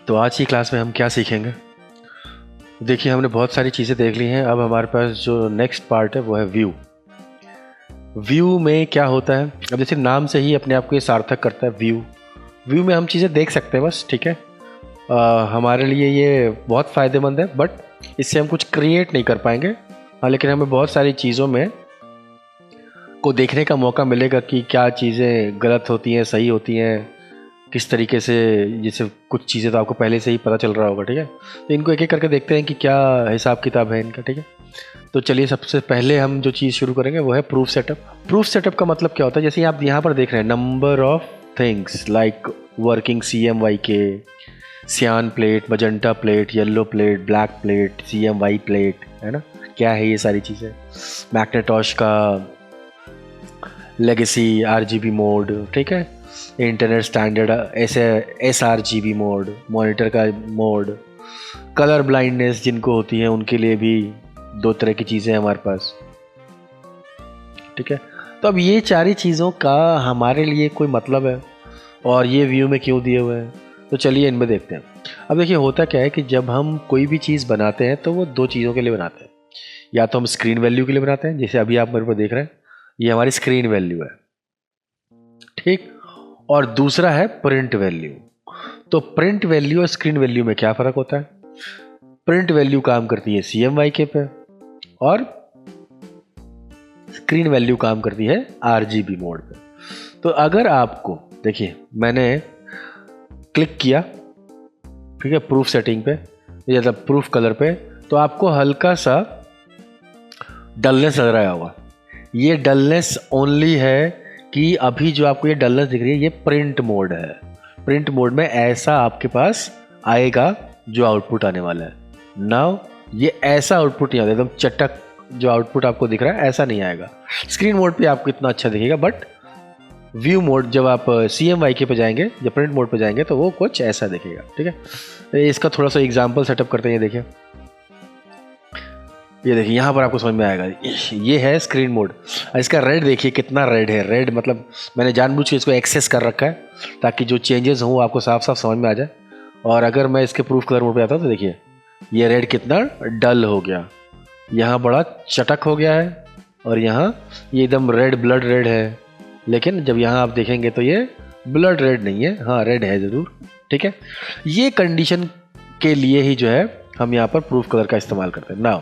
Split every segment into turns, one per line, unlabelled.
तो आज की क्लास में हम क्या सीखेंगे? देखिए, हमने बहुत सारी चीज़ें देख ली हैं। अब हमारे पास जो नेक्स्ट पार्ट है वो है व्यू। व्यू में क्या होता है? अब जैसे नाम से ही अपने आप को ये सार्थक करता है व्यू। व्यू में हम चीज़ें देख सकते हैं बस, ठीक है। हमारे लिए ये बहुत फ़ायदेमंद है, बट इससे हम कुछ क्रिएट नहीं कर पाएंगे। हाँ, लेकिन हमें बहुत सारी चीज़ों में को देखने का मौका मिलेगा कि क्या चीज़ें गलत होती हैं, सही होती हैं, किस तरीके से। जैसे कुछ चीज़ें तो आपको पहले से ही पता चल रहा होगा, ठीक है। तो इनको एक एक करके देखते हैं कि क्या हिसाब किताब है इनका, ठीक है। तो चलिए, सबसे पहले हम जो चीज़ शुरू करेंगे वो है प्रूफ सेटअप। प्रूफ सेटअप का मतलब क्या होता है? जैसे आप यहाँ पर देख रहे हैं number of things like working CMYK, सियान plate, magenta plate, yellow plate, black plate, CMY plate, है ना। क्या है ये सारी चीज़ें? मैग्नेटॉश का लेगेसी RGB मोड, ठीक है। Internet standard sRGB mode, monitor का मोड। कलर ब्लाइंडनेस जिनको होती है उनके लिए भी 2 तरह की चीज़ें हैं हमारे पास, ठीक है। तो अब ये सारी चीज़ों का हमारे लिए कोई मतलब है और ये व्यू में क्यों दिए हुए हैं? तो चलिए इनमें देखते हैं। अब देखिए, होता क्या है कि जब हम कोई भी चीज़ बनाते हैं तो वो 2 चीज़ों के लिए बनाते हैं। या तो हम स्क्रीन वैल्यू के लिए बनाते हैं, जैसे अभी आप मेरे को देख रहे हैं, ये हमारी स्क्रीन वैल्यू है, ठीक। और दूसरा है प्रिंट वैल्यू। तो प्रिंट वैल्यू और स्क्रीन वैल्यू में क्या फ़र्क होता है? प्रिंट वैल्यू काम करती है CMYK पे और स्क्रीन वैल्यू काम करती है RGB मोड पे। तो अगर आपको, देखिए, मैंने क्लिक किया, ठीक है, प्रूफ सेटिंग पे या प्रूफ कलर पे, तो आपको हल्का सा डलनेस नजर आया होगा। ये डलनेस ओनली है कि अभी जो आपको ये डलनेस दिख रही है ये प्रिंट मोड है। प्रिंट मोड में ऐसा आपके पास आएगा जो आउटपुट आने वाला है। नाउ ये ऐसा आउटपुट नहीं आता, एकदम चटक जो आउटपुट आपको दिख रहा है ऐसा नहीं आएगा। स्क्रीन मोड पे आपको इतना अच्छा दिखेगा, बट व्यू मोड जब आप CMYK पे जाएंगे या प्रिंट मोड पे जाएंगे तो वो कुछ ऐसा दिखेगा, ठीक है। इसका थोड़ा सा एग्जाम्पल सेटअप करते हैं। ये देखिए यहाँ पर आपको समझ में आएगा, ये है स्क्रीन मोड। इसका रेड देखिए कितना रेड है। रेड मतलब मैंने जानबूझ के इसको एक्सेस कर रखा है ताकि जो चेंजेस हों आपको साफ साफ समझ में आ जाए। और अगर मैं इसके प्रूफ कलर मोड पे आता हूँ तो देखिए ये रेड कितना डल हो गया, यहाँ बड़ा चटक हो गया है, और यहाँ ये एकदम रेड, ब्लड रेड है। लेकिन जब यहाँ आप देखेंगे तो ये ब्लड रेड नहीं है, हाँ रेड है ज़रूर, ठीक है। ये कंडीशन के लिए ही जो है हम यहाँ पर प्रूफ कलर का इस्तेमाल करते हैं। नाउ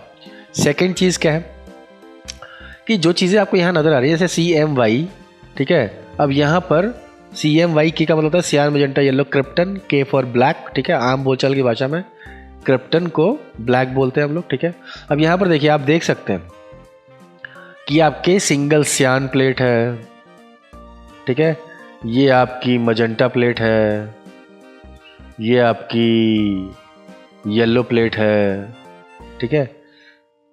सेकेंड चीज़ क्या है कि जो चीज़ें आपको यहाँ नज़र आ रही है जैसे CMY, ठीक है। अब यहाँ पर CMYK का मतलब होता है सियान, magenta, yellow, krypton, K for black, ठीक है। आम बोलचाल की भाषा में क्रिप्टन को ब्लैक बोलते हैं हम लोग, ठीक है। अब यहाँ पर देखिए, आप देख सकते हैं कि आपके सिंगल सियान प्लेट है, ठीक है। ये आपकी मजेंटा प्लेट है, ये आपकी येलो प्लेट है, ठीक है।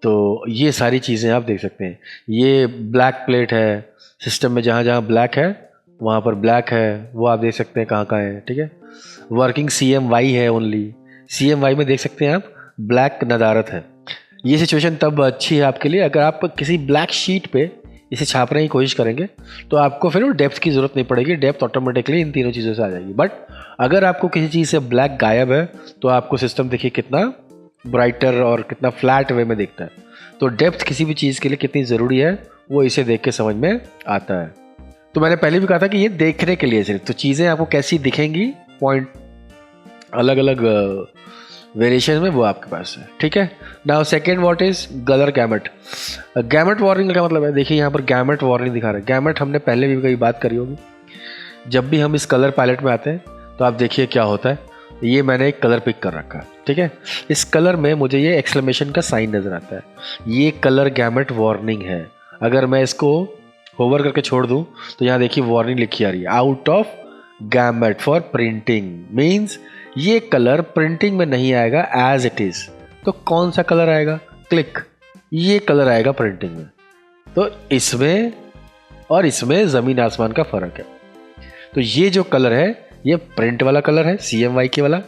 तो ये सारी चीज़ें आप देख सकते हैं। ये ब्लैक प्लेट है, सिस्टम में जहाँ जहाँ ब्लैक है वहाँ पर ब्लैक है, वो आप देख सकते हैं कहाँ कहाँ है, ठीक है। वर्किंग CMY है ओनली। CMY में देख सकते हैं आप ब्लैक नदारत है। ये सिचुएशन तब अच्छी है आपके लिए अगर आप किसी ब्लैक शीट पे इसे छापने की कोशिश करेंगे तो आपको फिर वो डेप्थ की ज़रूरत नहीं पड़ेगी। डेप्थ ऑटोमेटिकली इन तीनों चीज़ों से आ जाएगी। बट अगर आपको किसी चीज़ से ब्लैक गायब है तो आपको सिस्टम देखिए कितना ब्राइटर और कितना फ्लैट वे में दिखता है। तो डेप्थ किसी भी चीज़ के लिए कितनी ज़रूरी है वो इसे देख के समझ में आता है। तो मैंने पहले भी कहा था कि ये देखने के लिए सिर्फ, तो चीज़ें आपको कैसी दिखेंगी, पॉइंट अलग अलग वेरिएशन में, वो आपके पास है, ठीक है। Now second what is colour gamete. Gamete warning का मतलब है, देखिए यहाँ पर गैमेट वार्निंग दिखा रहा है। गैमेट हमने पहले भी कई बात करी होगी। जब भी हम इस कलर पैलेट में आते हैं तो आप देखिए क्या होता है। ये मैंने एक कलर पिक कर रखा है, ठीक है। इस कलर में मुझे ये एक्सक्लेमेशन का साइन नज़र आता है। ये कलर गैमेट वार्निंग है। अगर मैं इसको होवर करके छोड़ दूँ तो यहाँ देखिए वार्निंग लिखी आ रही है, out of gamete for printing. Means ये कलर प्रिंटिंग में नहीं आएगा एज इट इज़। तो कौन सा कलर आएगा? क्लिक, ये कलर आएगा प्रिंटिंग में। तो इसमें और इसमें ज़मीन आसमान का फ़र्क है। तो ये जो कलर है ये प्रिंट वाला कलर है, CMYK वाला,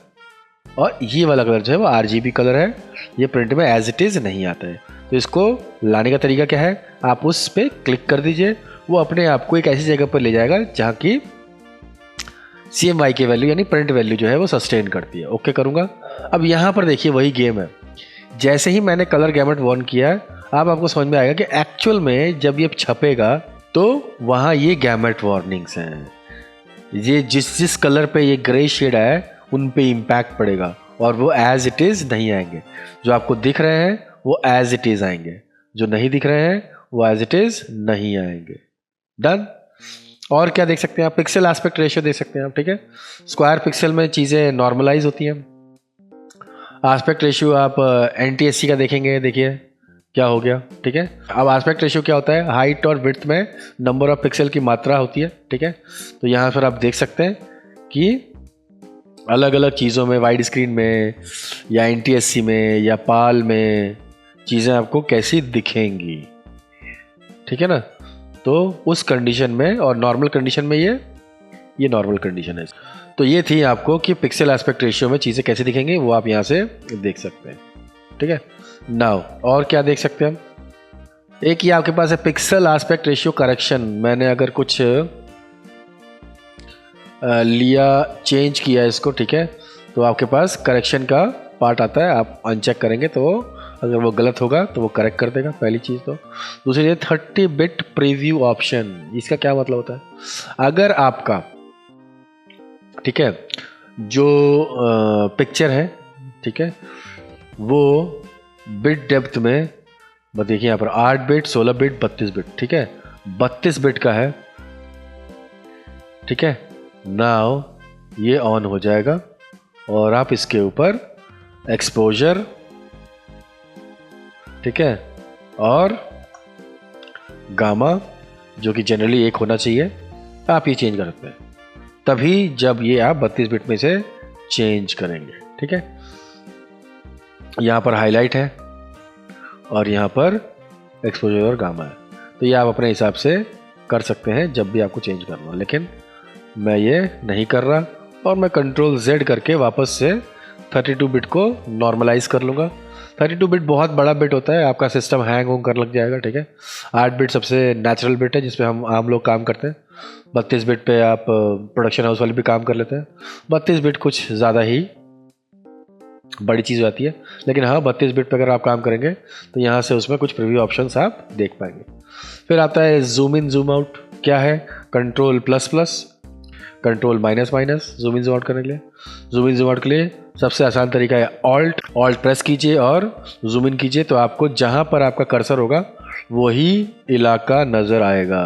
और ये वाला कलर जो है वो RGB कलर है। ये प्रिंट में एज इट इज़ नहीं आता है। तो इसको लाने का तरीका क्या है, आप उस पर क्लिक कर दीजिए, वो अपने आप को एक ऐसी जगह पर ले जाएगा जहाँ की CMY की वैल्यू यानी प्रिंट वैल्यू जो है वो सस्टेन करती है। ओके करूँगा। अब यहाँ पर देखिए वही गेम है, जैसे ही मैंने कलर गैमेट ऑन किया अब आपको समझ में आएगा कि एक्चुअल में जब ये छपेगा तो वहाँ ये गैमेट वार्निंग्स हैं, ये जिस कलर पे ये ग्रे शेड है उन पे इम्पैक्ट पड़ेगा और वो एज इट इज़ नहीं आएंगे। जो आपको दिख रहे हैं वो एज इट इज़ आएंगे, जो नहीं दिख रहे हैं वो एज इट इज़ नहीं आएंगे। डन। और क्या देख सकते हैं आप, पिक्सल एस्पेक्ट रेशियो देख सकते हैं आप, ठीक है। स्क्वायर पिक्सल में चीज़ें नॉर्मलाइज होती हैं। एस्पेक्ट रेशियो आप NTSC का देखेंगे, देखिए क्या हो गया, ठीक है। अब एस्पेक्ट रेशियो क्या होता है, हाइट और विड्थ में नंबर ऑफ पिक्सल की मात्रा होती है, ठीक है। तो यहाँ पर आप देख सकते हैं कि अलग अलग चीज़ों में, वाइड स्क्रीन में या NTSC में या पाल में चीज़ें आपको कैसी दिखेंगी, ठीक है ना। तो उस कंडीशन में और नॉर्मल कंडीशन में ये नॉर्मल कंडीशन है। तो ये थी आपको कि पिक्सल एस्पेक्ट रेशियो में चीज़ें कैसे दिखेंगी, वो आप यहाँ से देख सकते हैं, ठीक है। नाउ और क्या देख सकते हैं हम, एक ही आपके पास है पिक्सल एस्पेक्ट रेशियो करेक्शन। मैंने अगर कुछ लिया, चेंज किया इसको, ठीक है, तो आपके पास करेक्शन का पार्ट आता है, आप अनचेक करेंगे तो अगर वो गलत होगा तो वो करेक्ट कर देगा, पहली चीज़। तो दूसरी चीज़ 30 बिट प्रीव्यू ऑप्शन। इसका क्या मतलब होता है, अगर आपका, ठीक है, जो पिक्चर है, ठीक है, वो बिट डेप्थ में देखिए यहाँ पर 8 बिट, 16 बिट, 32 बिट, ठीक है, 32 बिट का है, ठीक है। नाउ ये ऑन हो जाएगा और आप इसके ऊपर एक्सपोजर, ठीक है, और गामा जो कि जनरली 1 होना चाहिए, आप ये चेंज कर सकते हैं तभी जब ये आप 32 बिट में से चेंज करेंगे, ठीक है। यहाँ पर हाईलाइट है और यहाँ पर एक्सपोजर और गामा है, तो ये आप अपने हिसाब से कर सकते हैं जब भी आपको चेंज करना हो, लेकिन मैं ये नहीं कर रहा और मैं Ctrl+Z करके वापस से 32 बिट को नॉर्मलाइज कर लूँगा। 32 बिट बहुत बड़ा बिट होता है, आपका सिस्टम हैंग होंग कर लग जाएगा, ठीक है। 8 बिट सबसे नेचुरल बिट है जिसपे हम आम लोग काम करते हैं। 32 बिट पे आप प्रोडक्शन हाउस वाले भी काम कर लेते हैं। 32 बिट कुछ ज़्यादा ही बड़ी चीज़ आती है, लेकिन हाँ 32 बिट पे अगर आप काम करेंगे तो यहाँ से उसमें कुछ प्रीव्यू ऑप्शंस आप देख पाएंगे। फिर आता है जूम इन जूम आउट। क्या है, Ctrl++, Ctrl-, zoom in zoom out करने के लिए। जूम इन जूम आउट के लिए सबसे आसान तरीका है ऑल्ट प्रेस कीजिए और जूम इन कीजिए, तो आपको जहाँ पर आपका कर्सर होगा वही इलाका नज़र आएगा।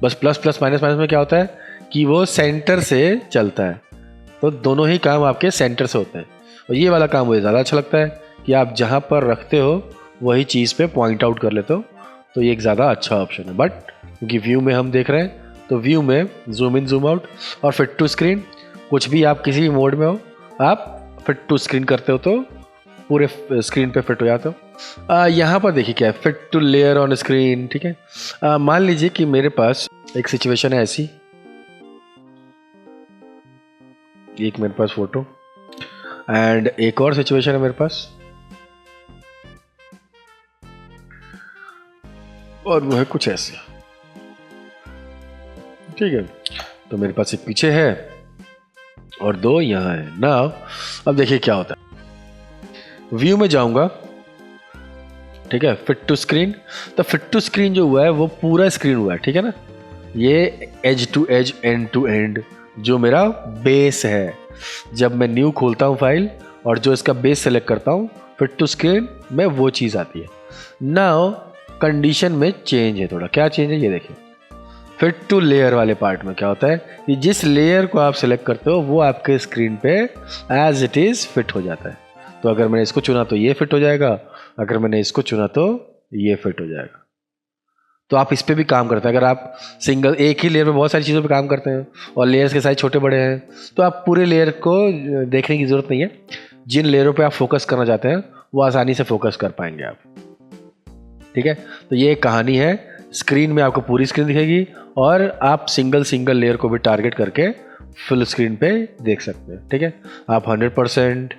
बस प्लस माइनस में क्या होता है कि वो सेंटर से चलता है, तो दोनों ही काम आपके सेंटर से होते हैं। और ये वाला काम मुझे ज़्यादा अच्छा लगता है कि आप जहाँ पर रखते हो वही चीज़ पे पॉइंट आउट कर लेते हो, तो ये एक ज़्यादा अच्छा ऑप्शन है। बट क्योंकि व्यू में हम देख रहे हैं तो व्यू में जूम इन जूम आउट और फिट टू स्क्रीन, कुछ भी आप किसी भी मोड में हो आप फिट टू स्क्रीन करते हो तो पूरे स्क्रीन पे फिट हो जाते हो। यहाँ पर देखिए क्या है, fit to layer on screen, ठीक है। मान लीजिए कि मेरे पास एक सिचुएशन है ऐसी, एक मेरे पास फोटो एंड एक और सिचुएशन है मेरे पास, और वो है कुछ ऐसे, ठीक है। तो मेरे पास एक पीछे है और 2 यहाँ है। नाउ अब देखिए क्या होता है, व्यू में जाऊंगा, ठीक है, फिट टू स्क्रीन। तो फिट टू स्क्रीन जो हुआ है वो पूरा स्क्रीन हुआ है, ठीक है ना। ये edge to edge, end to end जो मेरा बेस है, जब मैं न्यू खोलता हूँ फाइल और जो इसका बेस सेलेक्ट करता हूँ फिट टू स्क्रीन में वो चीज़ आती है। नाउ कंडीशन में चेंज है, थोड़ा क्या चेंज है ये देखिए। फिट टू लेयर वाले पार्ट में क्या होता है कि जिस लेयर को आप सिलेक्ट करते हो वो आपके स्क्रीन पे एज इट इज़ फिट हो जाता है। तो अगर मैंने इसको चुना तो ये फिट हो जाएगा, अगर मैंने इसको चुना तो ये फिट हो जाएगा। तो आप इस पर भी काम करते हैं। अगर आप सिंगल एक ही लेयर में बहुत सारी चीज़ों पे काम करते हैं और लेयर्स के साइज छोटे बड़े हैं तो आप पूरे लेयर को देखने की ज़रूरत नहीं है। जिन लेयरों पे आप फोकस करना चाहते हैं वो आसानी से फोकस कर पाएंगे आप, ठीक है। तो ये एक कहानी है, स्क्रीन में आपको पूरी स्क्रीन दिखेगी और आप सिंगल लेयर को भी टारगेट करके फुल स्क्रीन पे देख सकते हैं, ठीक है। आप 100%,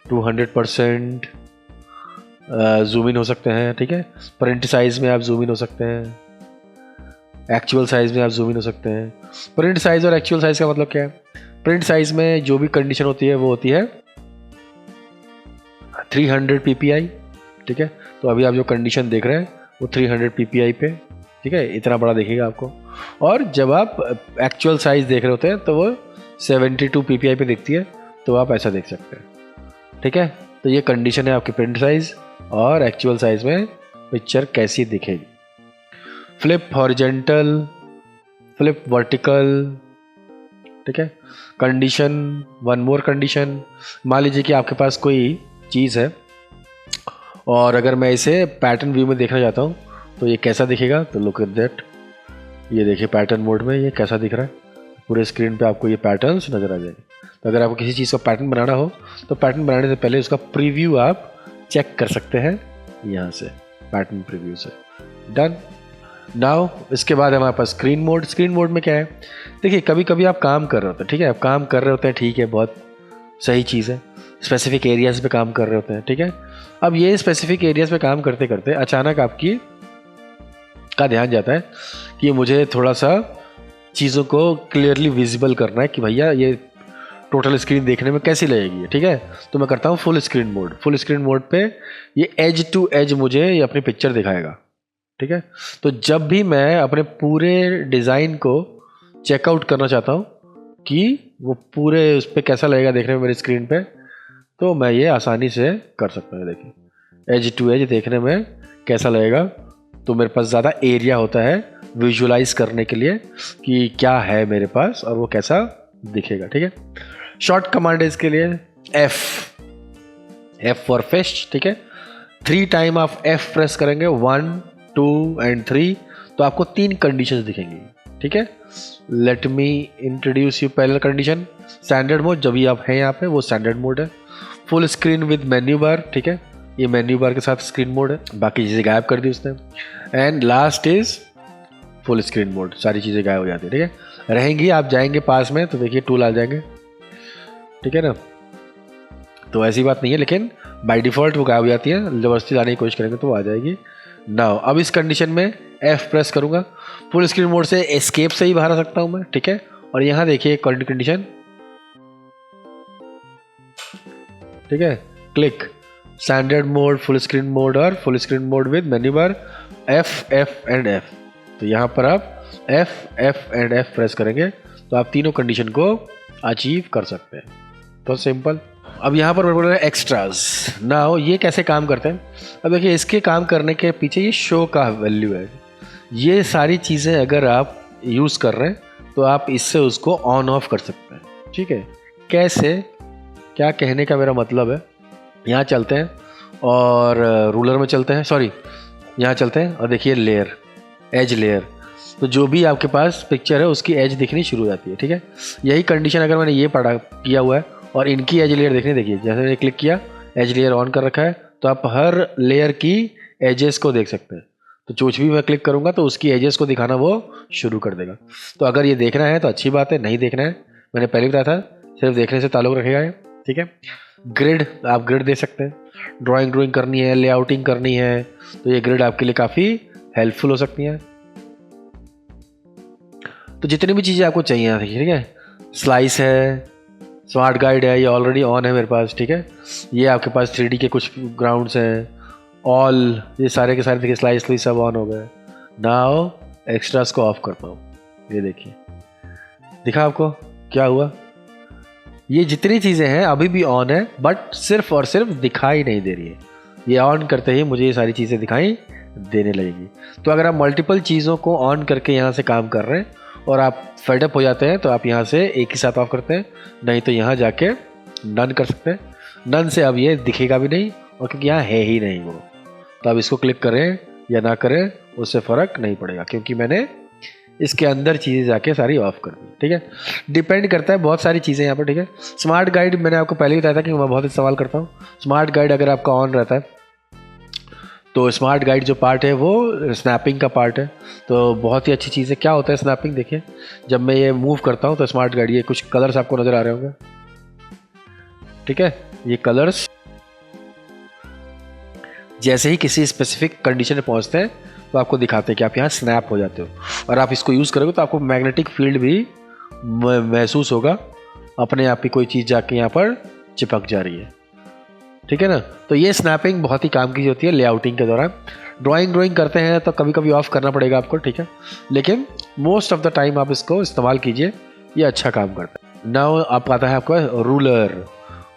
200%, जूम इन हो सकते हैं, ठीक है। प्रिंट साइज में आप जूम इन हो सकते हैं, एक्चुअल साइज में आप जूम इन हो सकते हैं। प्रिंट साइज और एक्चुअल साइज का मतलब क्या है? प्रिंट साइज में जो भी कंडीशन होती है वो होती है 300 ppi, ठीक है। तो अभी आप जो कंडीशन देख रहे हैं वो 300 ppi पे, ठीक है, इतना बड़ा दिखेगा आपको। और जब आप एक्चुअल साइज देख रहे होते हैं तो वो 72 ppi पे दिखती है, तो आप ऐसा देख सकते हैं, ठीक है। तो ये कंडीशन है आपकी प्रिंट साइज और एक्चुअल साइज में पिक्चर कैसी दिखेगी। फ्लिप हॉरिजेंटल, फ्लिप वर्टिकल, ठीक है। कंडीशन, वन मोर कंडीशन, मान लीजिए कि आपके पास कोई चीज़ है और अगर मैं इसे पैटर्न व्यू में देखना चाहता हूँ तो ये कैसा दिखेगा? तो लुक एट दैट, ये देखिए पैटर्न मोड में ये कैसा दिख रहा है। पूरे स्क्रीन पे आपको ये पैटर्न्स नज़र आ जाएंगे। तो अगर आपको किसी चीज़ का पैटर्न बनाना हो तो पैटर्न बनाने से पहले उसका प्रीव्यू आप चेक कर सकते हैं यहाँ से, पैटर्न प्रीव्यू से। डन। नाउ इसके बाद हमारे पास स्क्रीन मोड। स्क्रीन मोड में क्या है? देखिए कभी कभी आप काम कर रहे होते हैं, ठीक है, आप काम कर रहे होते हैं, ठीक है, बहुत सही चीज़ है। स्पेसिफिक एरियाज़ पे काम कर रहे होते हैं, ठीक है। अब ये स्पेसिफिक एरियाज़ पे काम करते करते अचानक आपकी का ध्यान जाता है कि मुझे थोड़ा सा चीज़ों को क्लियरली विजिबल करना है कि भैया ये टोटल स्क्रीन देखने में कैसी लगेगी, ठीक है। तो मैं करता हूँ full screen mode. Full screen mode पे ये एज टू एज मुझे ये अपनी पिक्चर दिखाएगा, ठीक है। तो जब भी मैं अपने पूरे डिज़ाइन को चेकआउट करना चाहता हूँ कि वो पूरे उस पर कैसा लगेगा देखने में मेरी स्क्रीन पे, तो मैं ये आसानी से कर सकता हूँ। देखिए एज टू एज देखने में कैसा लगेगा, तो मेरे पास ज़्यादा एरिया होता है विजुअलाइज करने के लिए कि क्या है मेरे पास और वो कैसा दिखेगा, ठीक है। शॉर्ट कमांड है इसके लिए एफ फॉर फिश, ठीक है। 3 टाइम आप एफ प्रेस करेंगे, 1 2 एंड 3, तो आपको 3 कंडीशंस दिखेंगी, ठीक है। लेट मी इंट्रोड्यूस यू पहला कंडीशन, स्टैंडर्ड मोड। जब भी आप हैं यहाँ पे वो स्टैंडर्ड मोड है। फुल स्क्रीन विद मेन्यू बार, ठीक है, ये मेन्यू बार के साथ स्क्रीन मोड है, बाकी चीज़ें गायब कर दी उसने। And last is full screen mode, सारी चीज़ें गायब हो जाती है, ठीक है, रहेंगी। आप जाएंगे पास में तो देखिए टूल आ जाएंगे, ठीक है ना। तो ऐसी बात नहीं है, लेकिन बाय डिफ़ॉल्ट वो गायब हो जाती है, ज़बरदस्ती लाने की कोशिश करेंगे तो वो आ जाएगी। नाउ अब इस कंडीशन में एफ प्रेस करूँगा, फुल स्क्रीन मोड से एस्केप से ही बाहर आ सकता हूँ मैं, ठीक है। और यहाँ देखिए कंडीशन, ठीक है, click standard mode, full screen mode और full screen mode with menu bar, F F and F. तो यहाँ पर आप F F and F press करेंगे तो आप तीनों कंडीशन को अचीव कर सकते हैं। तो सिंपल। अब यहाँ पर बोल रहे हैं एक्स्ट्राज। नाउ ये कैसे काम करते हैं? अब देखिए इसके काम करने के पीछे ये शो का वैल्यू है। ये सारी चीज़ें अगर आप यूज़ कर रहे हैं तो आप इससे उसको ऑन ऑफ कर सकते हैं, ठीक है। कैसे, क्या कहने का मेरा मतलब है, यहाँ चलते हैं और रूलर में चलते हैं, सॉरी यहाँ चलते हैं और देखिए लेयर, एज लेयर। तो जो भी आपके पास पिक्चर है उसकी एज दिखनी शुरू हो जाती है, ठीक है। यही कंडीशन अगर मैंने ये पढ़ा किया हुआ है और इनकी एज लेयर देखनी, देखिए जैसे मैंने क्लिक किया एज लेयर ऑन कर रखा है तो आप हर लेयर की एजेस को देख सकते हैं। तो जो भी मैं क्लिक करूँगा तो उसकी एजेस को दिखाना वो शुरू कर देगा। तो अगर ये देखना है तो अच्छी बात है, नहीं देखना है मैंने पहले बताया था सिर्फ देखने से ताल्लुक़ रखेगा है, ठीक है। ग्रिड, आप ग्रिड दे सकते हैं, ड्राइंग करनी है, लेआउटिंग करनी है तो ये ग्रिड आपके लिए काफ़ी हेल्पफुल हो सकती हैं। तो जितनी भी चीज़ें आपको चाहिए देखिए, ठीक है। स्लाइस है, स्मार्ट गाइड है, ये ऑलरेडी ऑन है मेरे पास, ठीक है। ये आपके पास 3D के कुछ ग्राउंड्स हैं, ऑल, ये सारे के सारे देखिए स्लाइस सब ऑन हो गए। नाउ एक्स्ट्रास को ऑफ करता हूँ, ये देखिए दिखा आपको क्या हुआ। ये जितनी चीज़ें हैं अभी भी ऑन है बट सिर्फ और सिर्फ दिखाई नहीं दे रही है। ये ऑन करते ही मुझे ये सारी चीज़ें दिखाई देने लगेगी। तो अगर आप मल्टीपल चीज़ों को ऑन करके यहाँ से काम कर रहे हैं और आप फेडअप हो जाते हैं तो आप यहाँ से एक ही साथ ऑफ करते हैं, नहीं तो यहाँ जाके नन कर सकते हैं। नन से अब ये दिखेगा भी नहीं और क्योंकि यहाँ है ही नहीं वो, तो आप इसको क्लिक करें या ना करें उससे फ़र्क नहीं पड़ेगा क्योंकि मैंने इसके अंदर चीज़ें जाके सारी ऑफ कर दी, ठीक है। डिपेंड करता है बहुत सारी चीज़ें यहाँ पर, ठीक है। स्मार्ट गाइड मैंने आपको पहले ही बताया था कि मैं बहुत इस्तेमाल करता हूँ। स्मार्ट गाइड अगर आपका ऑन रहता है तो स्मार्ट गाइड जो पार्ट है वो स्नैपिंग का पार्ट है, तो बहुत ही अच्छी चीज़ है। क्या होता है स्नैपिंग, देखिए जब मैं ये मूव करता हूँ तो स्मार्ट गाइड, ये कुछ कलर्स आपको नज़र आ रहे होंगे, ठीक है। ये कलर्स जैसे ही किसी स्पेसिफिक कंडीशन में पहुंचते हैं तो आपको दिखाते हैं कि आप यहाँ स्नैप हो जाते हो, और आप इसको यूज़ करोगे तो आपको मैग्नेटिक फील्ड भी महसूस होगा, अपने आप ही कोई चीज़ जाके यहाँ पर चिपक जा रही है। ठीक है ना। तो ये स्नैपिंग बहुत ही काम की होती है लेआउटिंग के दौरान। ड्राइंग करते हैं तो कभी कभी ऑफ करना पड़ेगा आपको, ठीक है, लेकिन मोस्ट ऑफ द टाइम आप इसको इस्तेमाल कीजिए, ये अच्छा काम करता है। नाउ आप आता है आपका रूलर।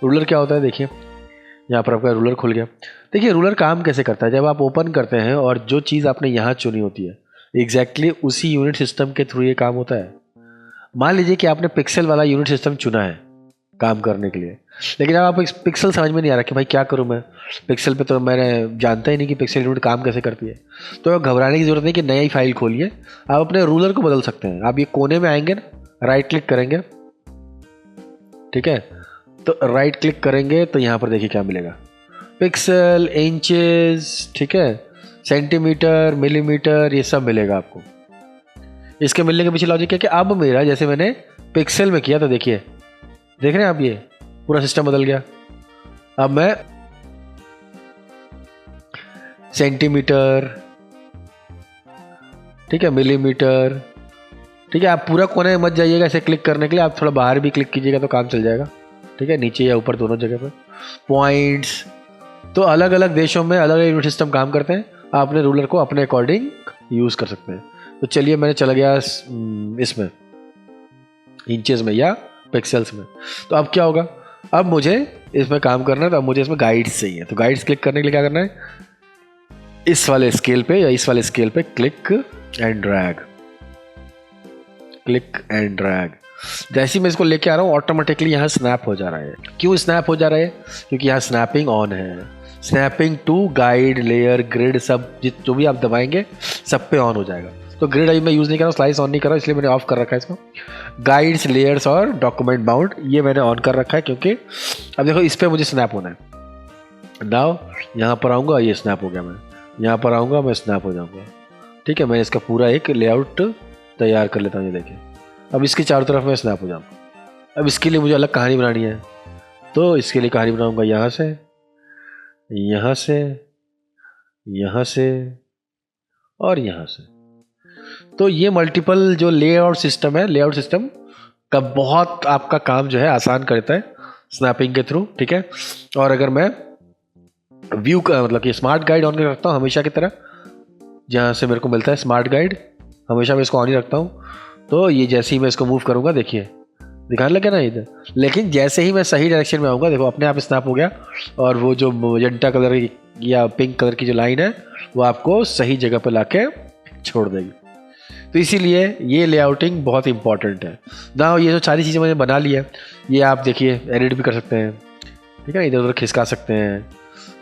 रूलर क्या होता है, देखिए यहाँ पर आपका रूलर खुल गया। देखिए रूलर काम कैसे करता है, जब आप ओपन करते हैं और जो चीज़ आपने यहाँ चुनी होती है एग्जैक्टली उसी यूनिट सिस्टम के थ्रू ये काम होता है। मान लीजिए कि आपने पिक्सल वाला यूनिट सिस्टम चुना है काम करने के लिए, लेकिन अब आप पिक्सल समझ में नहीं आ रहा कि भाई क्या करूं मैं, पिक्सल पे तो मैंने जानता ही नहीं कि पिक्सल यूनिट काम कैसे करती है। तो घबराने की जरूरत नहीं कि नया ही फाइल खोलिए, आप अपने रूलर को बदल सकते हैं। आप ये कोने में आएंगे ना, राइट क्लिक करेंगे, ठीक है, तो राइट क्लिक करेंगे तो यहाँ पर देखिए क्या मिलेगा, पिक्सल, इंचेस, ठीक है, सेंटीमीटर, मिलीमीटर, ये सब मिलेगा आपको। इसके मिलने के पीछे लॉजिक है कि अब मेरा जैसे मैंने पिक्सल में किया तो देखिए, देख रहे हैं आप, ये पूरा सिस्टम बदल गया। अब मैं सेंटीमीटर, ठीक है, मिलीमीटर, ठीक है, आप पूरा कोने में मत जाइएगा इसे क्लिक करने के लिए, आप थोड़ा बाहर भी क्लिक कीजिएगा तो काम चल जाएगा, ठीक है, नीचे या ऊपर दोनों जगह पर। पॉइंट्स, तो अलग अलग देशों में अलग अलग यूनिट सिस्टम काम करते हैं, आप अपने रूलर को अपने अकॉर्डिंग यूज़ कर सकते हैं। तो चलिए मैंने चला गया इसमें इंचेस में या पिक्सल्स में। तो अब क्या होगा, अब मुझे इसमें काम करना है, तो अब मुझे इसमें गाइड्स चाहिए। तो गाइड्स क्लिक करने के लिए क्या करना है, इस वाले स्केल पे या इस वाले स्केल पे click and drag, click and drag. जैसे ही मैं इसको लेके आ रहा हूँ ऑटोमेटिकली यहाँ स्नैप हो जा रहा है। क्यों स्नैप हो जा रहा है, क्योंकि यहाँ स्नैपिंग ऑन है। Snapping to guide, layer, grid, सब जो भी आप दबाएंगे सब पे ऑन हो जाएगा। तो ग्रिड अभी मैं यूज़ नहीं कर रहा हूँ, स्लाइस ऑन नहीं कर रहा हूँ, इसलिए मैंने ऑफ कर रखा है इसको। गाइड्स, लेयर्स और डॉक्यूमेंट बाउंड ये मैंने ऑन कर रखा है, क्योंकि अब देखो इस पर मुझे स्नैप होना है। नाउ यहाँ पर आऊँगा, ये स्नैप हो गया, मैं यहाँ पर आऊँगा, मैं स्नैप हो जाऊँगा, ठीक है। मैंने इसका पूरा एक लेआउट तैयार कर लेता हूँ, ये देखिए। अब इसके चारों तरफ मैं स्नैप हो जाऊँगा। अब इसके लिए मुझे अलग कहानी बनानी है, तो इसके लिए कहानी बनाऊँगा यहाँ से, यहाँ से, यहाँ से और यहाँ से। तो ये मल्टीपल जो लेआउट सिस्टम है, लेआउट सिस्टम का बहुत आपका काम जो है आसान करता है स्नैपिंग के थ्रू, ठीक है। और अगर मैं व्यू का मतलब कि स्मार्ट गाइड ऑन कर रखता हूँ हमेशा की तरह, जहाँ से मेरे को मिलता है स्मार्ट गाइड, हमेशा मैं इसको ऑन ही रखता हूँ। तो ये जैसे ही मैं इसको मूव करूँगा, देखिए दिखाने लगे ना इधर, लेकिन जैसे ही मैं सही डायरेक्शन में आऊँगा, देखो अपने आप स्नैप हो गया, और वो जो मजेंटा कलर की या पिंक कलर की जो लाइन है वो आपको सही जगह पर लाके छोड़ देगी। तो इसीलिए ये लेआउटिंग बहुत इंपॉर्टेंट है ना। ये जो सारी चीज़ें मैंने बना ली है, ये आप देखिए एडिट भी कर सकते हैं, ठीक है, इधर उधर खिसका सकते हैं,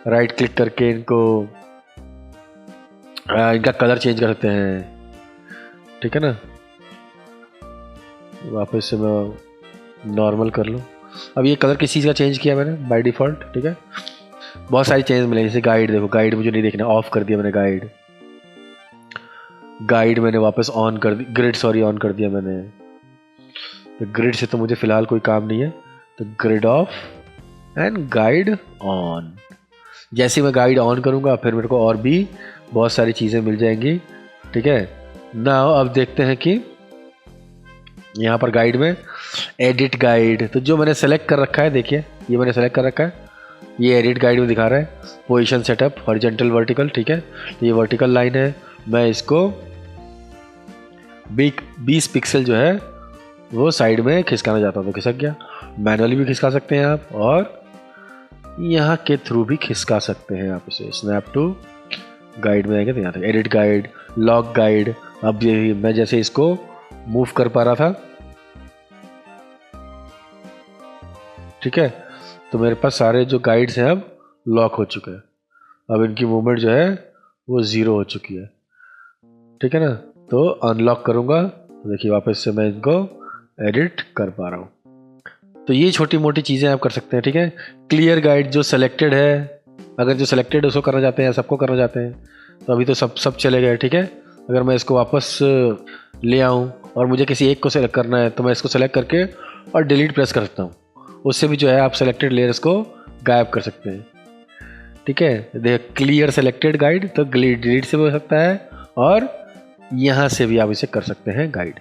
राइट क्लिक करके इनका कलर चेंज कर सकते हैं, ठीक है ना। वापस से मैं नॉर्मल कर लूँ। अब ये कलर किस चीज़ का चेंज किया मैंने बाय डिफ़ॉल्ट, ठीक है। बहुत सारी चेंज मिले, जैसे गाइड, देखो गाइड मुझे नहीं देखना, ऑफ कर दिया मैंने गाइड मैंने वापस ऑन कर दी, ग्रिड सॉरी ऑन कर दिया मैंने। तो ग्रिड से तो मुझे फ़िलहाल कोई काम नहीं है, तो grid of and guide on. जैसे मैं गाइड ऑन करूँगा फिर मेरे को और भी बहुत सारी चीज़ें मिल जाएंगी, ठीक है ना। अब देखते हैं कि यहाँ पर गाइड में एडिट गाइड, तो जो मैंने सेलेक्ट कर रखा है, देखिए ये मैंने सेलेक्ट कर रखा है, ये एडिट गाइड में दिखा रहा है पोजीशन सेटअप हॉरिजॉन्टल वर्टिकल, ठीक है। तो ये वर्टिकल लाइन है, मैं इसको 20 पिक्सल जो है वो साइड में खिसकाना चाहता हूँ, तो खिसक गया। मैनुअली भी खिसका सकते हैं आप, और यहाँ के थ्रू भी खिसका सकते हैं आप इसे। स्नैप टू गाइड में आएंगे तो यहाँ तक एडिट गाइड, लॉक गाइड। अब ये मैं जैसे इसको मूव कर पा रहा था, ठीक है, तो मेरे पास सारे जो गाइड्स हैं अब लॉक हो चुके हैं। अब इनकी मूवमेंट जो है वो 0 हो चुकी है, ठीक है ना। तो अनलॉक करूँगा तो देखिए वापस से मैं इनको एडिट कर पा रहा हूँ। तो ये छोटी मोटी चीज़ें आप कर सकते हैं, ठीक है। क्लियर गाइड जो सेलेक्टेड है, अगर जो सेलेक्टेड है उसको करना चाहते हैं, सबको करना चाहते हैं, तो अभी तो सब चले गए, ठीक है। अगर मैं इसको वापस ले आऊँ और मुझे किसी एक को सेलेक्ट करना है, तो मैं इसको सेलेक्ट करके और डिलीट प्रेस कर सकता हूँ। उससे भी जो है आप सेलेक्टेड लेयर्स को गायब कर सकते हैं, ठीक है, देख क्लियर सेलेक्टेड गाइड, तो डिलीट से भी हो सकता है और यहाँ से भी आप इसे कर सकते हैं गाइड।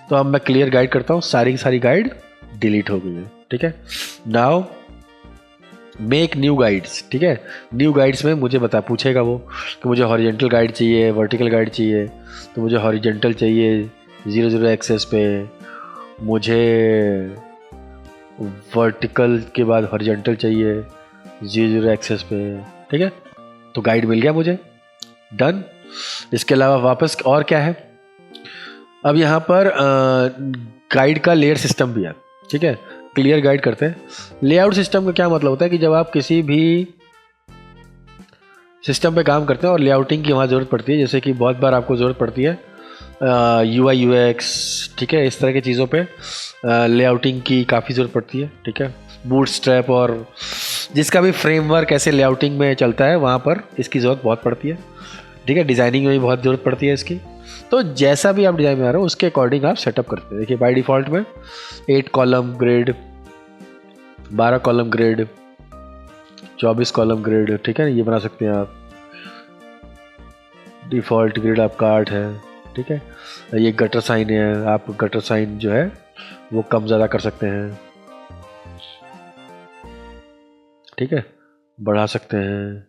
तो अब मैं क्लियर गाइड करता हूँ, सारी की सारी गाइड डिलीट हो गई है। ठीक है, नाउ मेक न्यू गाइड्स। ठीक है, न्यू गाइड्स में मुझे पूछेगा वो कि मुझे हॉरिजेंटल गाइड चाहिए, वर्टिकल गाइड चाहिए, तो मुझे हॉरिजेंटल चाहिए 00 एक्सेस पे, मुझे वर्टिकल के बाद हॉरिजेंटल चाहिए 00 एक्सेस पे। ठीक है, तो गाइड मिल गया मुझे, डन। इसके अलावा वापस और क्या है, अब यहाँ पर गाइड का लेयर सिस्टम भी है। ठीक है, क्लियर गाइड करते हैं। लेआउट सिस्टम का क्या मतलब होता है कि जब आप किसी भी सिस्टम पे काम करते हैं और लेआउटिंग की वहाँ ज़रूरत पड़ती है, जैसे कि बहुत बार आपको ज़रूरत पड़ती है UI UX, ठीक है, इस तरह की चीज़ों पे लेआउटिंग की काफ़ी ज़रूरत पड़ती है। ठीक है, बूटस्ट्रैप और जिसका भी फ्रेमवर्क ऐसे लेआउटिंग में चलता है वहाँ पर इसकी ज़रूरत बहुत पड़ती है। ठीक है, डिज़ाइनिंग में भी बहुत ज़रूरत पड़ती है इसकी। तो जैसा भी आप डिज़ाइन बना रहे हो उसके अकॉर्डिंग आप सेटअप करते हैं। देखिए बाय डिफ़ॉल्ट में 8 column grid, 12 column grid, 24 column grid, ठीक है, ये बना सकते हैं आप। डिफ़ॉल्ट ग्रिड आपका 8 है। ठीक है, ये गटर साइन है, आप गटर साइन जो है वो कम ज़्यादा कर सकते हैं। ठीक है, बढ़ा सकते हैं।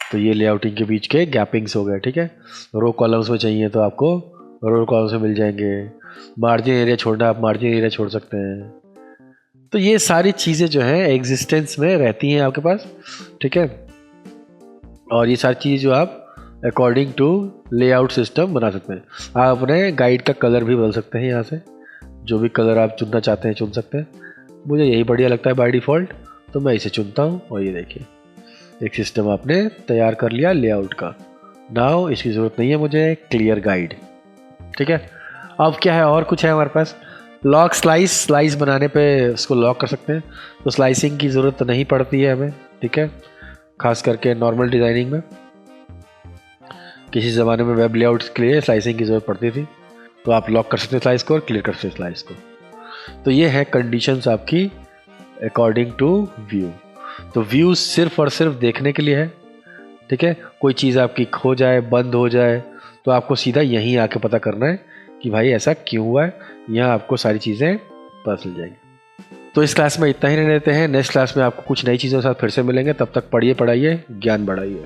तो ये लेआउटिंग के बीच के गैपिंग्स हो गए। ठीक है, रो कॉलम्स में चाहिए तो आपको रो कॉलम्स में मिल जाएंगे। मार्जिन एरिया छोड़ना, आप मार्जिन एरिया छोड़ सकते हैं। तो ये सारी चीज़ें जो हैं एग्जिस्टेंस में रहती हैं आपके पास। ठीक है, और ये सारी चीज़ जो आप अकॉर्डिंग टू लेआउट सिस्टम बना सकते हैं। आप अपने गाइड का कलर भी बदल सकते हैं, यहाँ से जो भी कलर आप चुनना चाहते हैं चुन सकते हैं। मुझे यही बढ़िया लगता है बाय डिफ़ॉल्ट, तो मैं इसे चुनता हूँ। और ये देखिए एक सिस्टम आपने तैयार कर लिया लेआउट का। नाउ इसकी ज़रूरत नहीं है मुझे क्लियर गाइड। ठीक है, अब क्या है, और कुछ है हमारे पास, लॉक स्लाइस बनाने पे उसको लॉक कर सकते हैं। तो स्लाइसिंग की ज़रूरत नहीं पड़ती है हमें। ठीक है, खास करके नॉर्मल डिज़ाइनिंग में। किसी ज़माने में वेब लेआउट के लिए स्लाइसिंग की ज़रूरत पड़ती थी, तो आप लॉक कर सकते हैं स्लाइस को और क्लियर कर सकते हैं स्लाइस को। तो ये है कंडीशंस आपकी अकॉर्डिंग टू व्यू। तो व्यू सिर्फ और सिर्फ देखने के लिए है। ठीक है, कोई चीज़ आपकी खो जाए, बंद हो जाए, तो आपको सीधा यहीं आके पता करना है कि भाई ऐसा क्यों हुआ है। यहाँ आपको सारी चीज़ें पता चल जाएंगी। तो इस क्लास में इतना ही रहने देते हैं। नेक्स्ट क्लास में आपको कुछ नई चीज़ों के साथ फिर से मिलेंगे। तब तक पढ़िए, पढ़ाइए, ज्ञान बढ़ाइए।